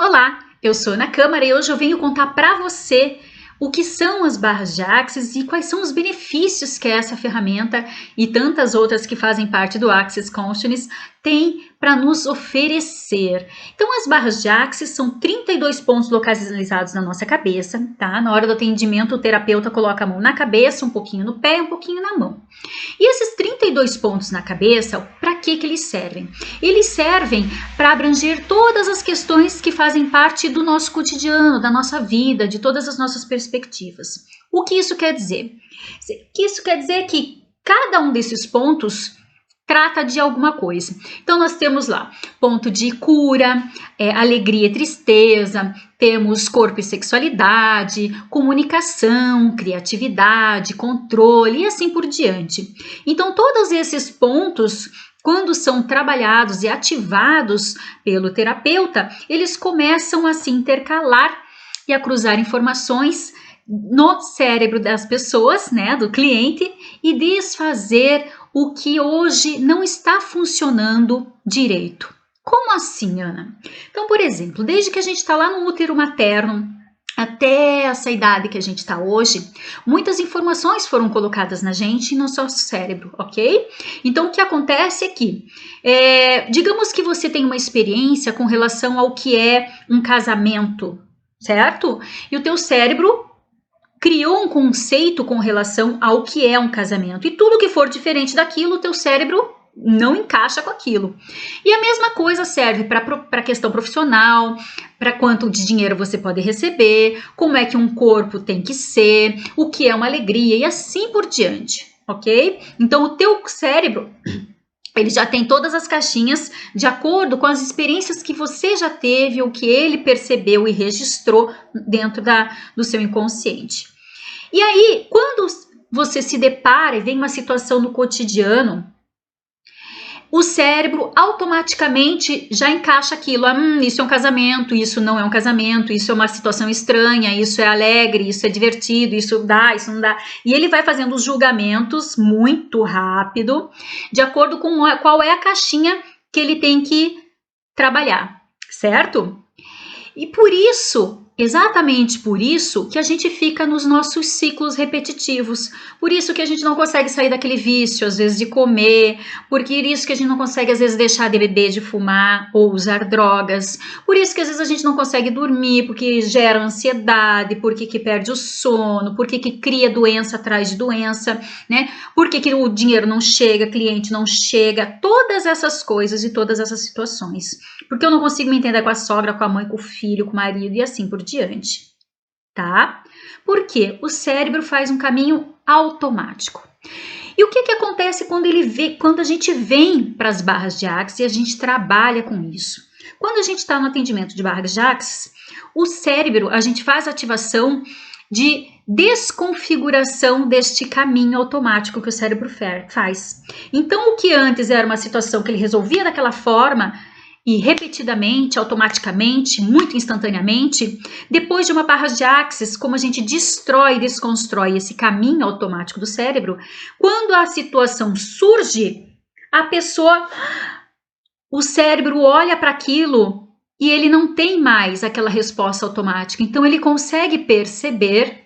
Olá, eu sou Ana Câmara e hoje eu venho contar para você o que são as barras de Axis e quais são os benefícios que essa ferramenta e tantas outras que fazem parte do Axis Consciousness tem para nos oferecer. Então, as barras de Axis são 32 pontos localizados na nossa cabeça, tá? Na hora do atendimento, o terapeuta coloca a mão na cabeça, um pouquinho no pé, um pouquinho na mão. E esses 32 pontos na cabeça, para que eles servem? Eles servem para abranger todas as questões que fazem parte do nosso cotidiano, da nossa vida, de todas as nossas perspectivas. O que isso quer dizer? Isso quer dizer que cada um desses pontos trata de alguma coisa. Então, nós temos lá ponto de cura, alegria e tristeza, temos corpo e sexualidade, comunicação, criatividade, controle e assim por diante. Então, todos esses pontos, quando são trabalhados e ativados pelo terapeuta, eles começam a se intercalar e a cruzar informações no cérebro das pessoas, né, do cliente, e desfazer o que hoje não está funcionando direito. Como assim, Ana? Então, por exemplo, desde que a gente está lá no útero materno, até essa idade que a gente está hoje, muitas informações foram colocadas na gente e no nosso cérebro, ok? Então, o que acontece é que, digamos que você tem uma experiência com relação ao que é um casamento, certo? E o teu cérebro criou um conceito com relação ao que é um casamento. E tudo que for diferente daquilo, o teu cérebro não encaixa com aquilo. E a mesma coisa serve para a questão profissional, para quanto de dinheiro você pode receber, como é que um corpo tem que ser, o que é uma alegria e assim por diante, ok? Então, o teu cérebro, ele já tem todas as caixinhas de acordo com as experiências que você já teve, ou que ele percebeu e registrou dentro do seu inconsciente. E aí, quando você se depara e vem uma situação no cotidiano, o cérebro automaticamente já encaixa aquilo. Isso é um casamento, isso não é um casamento, isso é uma situação estranha, isso é alegre, isso é divertido, isso dá, isso não dá. E ele vai fazendo os julgamentos muito rápido, de acordo com qual é a caixinha que ele tem que trabalhar, certo? E por isso, exatamente por isso, que a gente fica nos nossos ciclos repetitivos. Por isso que a gente não consegue sair daquele vício, às vezes, de comer. Por isso que a gente não consegue, às vezes, deixar de beber, de fumar ou usar drogas. Por isso que, às vezes, a gente não consegue dormir, porque gera ansiedade, porque que perde o sono, porque que cria doença atrás de doença, né? Porque que o dinheiro não chega, cliente não chega. Todas essas coisas e todas essas situações. Porque eu não consigo me entender com a sogra, com a mãe, com o filho, com o marido e assim por diante, tá? Porque o cérebro faz um caminho automático. E o que acontece quando a gente vem para as barras de Axis e a gente trabalha com isso? Quando a gente está no atendimento de barras de Axis, o cérebro, a gente faz ativação de desconfiguração deste caminho automático que o cérebro faz. Então, o que antes era uma situação que ele resolvia daquela forma, e repetidamente, automaticamente, muito instantaneamente, depois de uma barra de Axis, como a gente destrói e desconstrói esse caminho automático do cérebro, quando a situação surge, o cérebro olha para aquilo e ele não tem mais aquela resposta automática, então ele consegue perceber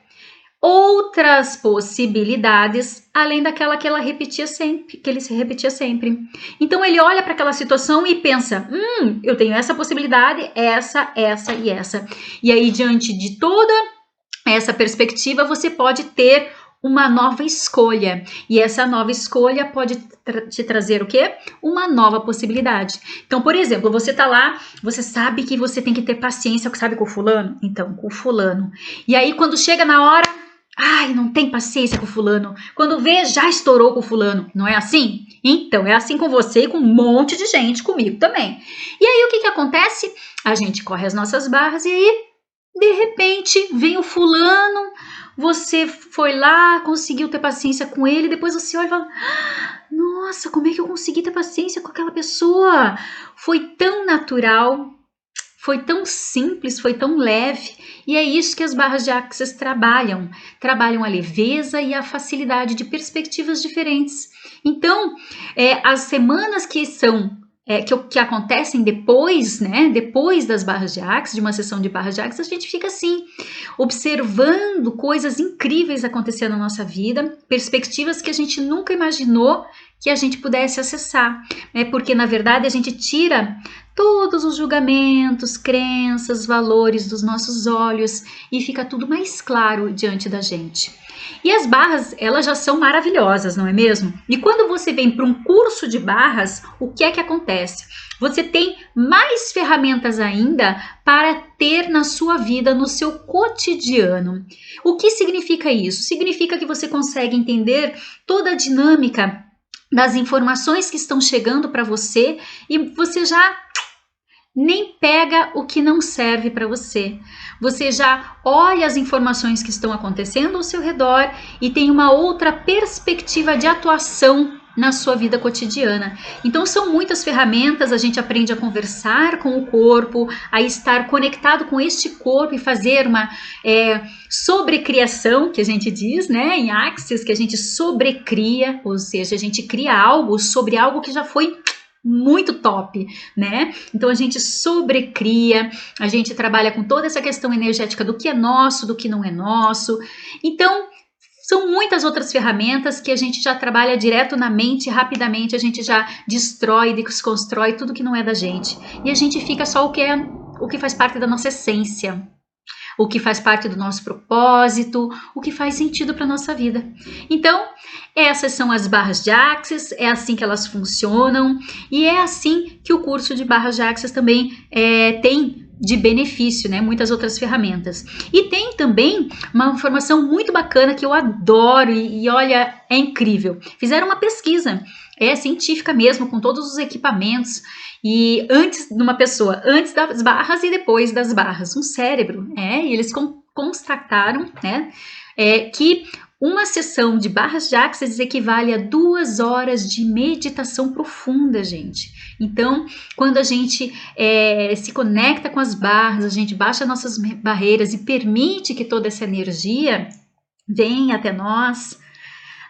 outras possibilidades, além daquela que ele se repetia sempre. Então ele olha para aquela situação e pensa, eu tenho essa possibilidade, essa e essa. E aí, diante de toda essa perspectiva, você pode ter uma nova escolha. E essa nova escolha pode te trazer o quê? Uma nova possibilidade. Então, por exemplo, você tá lá, você sabe que você tem que ter paciência, sabe, com o fulano? Então, com o fulano. E aí, quando chega na hora, não tem paciência com o fulano. Quando vê, já estourou com o fulano. Não é assim? Então, é assim com você e com um monte de gente, comigo também. E aí, o que acontece? A gente corre as nossas barras e aí, de repente, vem o fulano, você foi lá, conseguiu ter paciência com ele, depois você olha e fala, nossa, como é que eu consegui ter paciência com aquela pessoa? Foi tão natural, foi tão simples, foi tão leve, e é isso que as barras de Axis trabalham a leveza e a facilidade de perspectivas diferentes. Então, as semanas que são que acontecem depois, né? Depois das barras de Axis, de uma sessão de barras de Axis, a gente fica assim, observando coisas incríveis acontecendo na nossa vida, perspectivas que a gente nunca imaginou que a gente pudesse acessar, né? Porque na verdade a gente tira todos os julgamentos, crenças, valores dos nossos olhos e fica tudo mais claro diante da gente. E as barras, elas já são maravilhosas, não é mesmo? E quando você vem para um curso de barras, o que é que acontece? Você tem mais ferramentas ainda para ter na sua vida, no seu cotidiano. O que significa isso? Significa que você consegue entender toda a dinâmica das informações que estão chegando para você e você já nem pega o que não serve para você. Você já olha as informações que estão acontecendo ao seu redor e tem uma outra perspectiva de atuação na sua vida cotidiana. Então são muitas ferramentas, a gente aprende a conversar com o corpo, a estar conectado com este corpo e fazer uma sobrecriação, que a gente diz, né, em Axis, que a gente sobrecria, ou seja, a gente cria algo sobre algo que já foi muito top, né? Então a gente sobrecria, a gente trabalha com toda essa questão energética do que é nosso, do que não é nosso. Então são muitas outras ferramentas que a gente já trabalha direto na mente, rapidamente a gente já destrói, desconstrói tudo que não é da gente. E a gente fica só o que faz parte da nossa essência, o que faz parte do nosso propósito, o que faz sentido para a nossa vida. Então, essas são as barras de Axis, é assim que elas funcionam e é assim que o curso de barras de Axis também tem de benefício, né? Muitas outras ferramentas. E tem também uma informação muito bacana que eu adoro e olha, é incrível. Fizeram uma pesquisa, científica mesmo, com todos os equipamentos e antes de uma pessoa, antes das barras e depois das barras, um cérebro, e eles constataram, né, que uma sessão de barras de Axis equivale a 2 horas de meditação profunda, gente. Então, quando a gente se conecta com as barras, a gente baixa nossas barreiras e permite que toda essa energia venha até nós,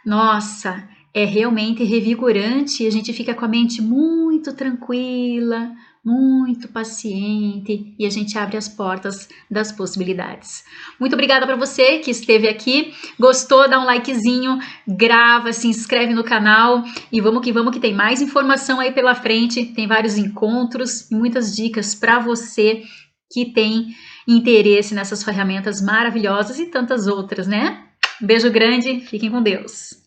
nossa, é realmente revigorante e a gente fica com a mente muito tranquila, muito paciente e a gente abre as portas das possibilidades. Muito obrigada para você que esteve aqui, gostou, dá um likezinho, grava, se inscreve no canal e vamos que tem mais informação aí pela frente, tem vários encontros e muitas dicas para você que tem interesse nessas ferramentas maravilhosas e tantas outras, né? Um beijo grande, fiquem com Deus!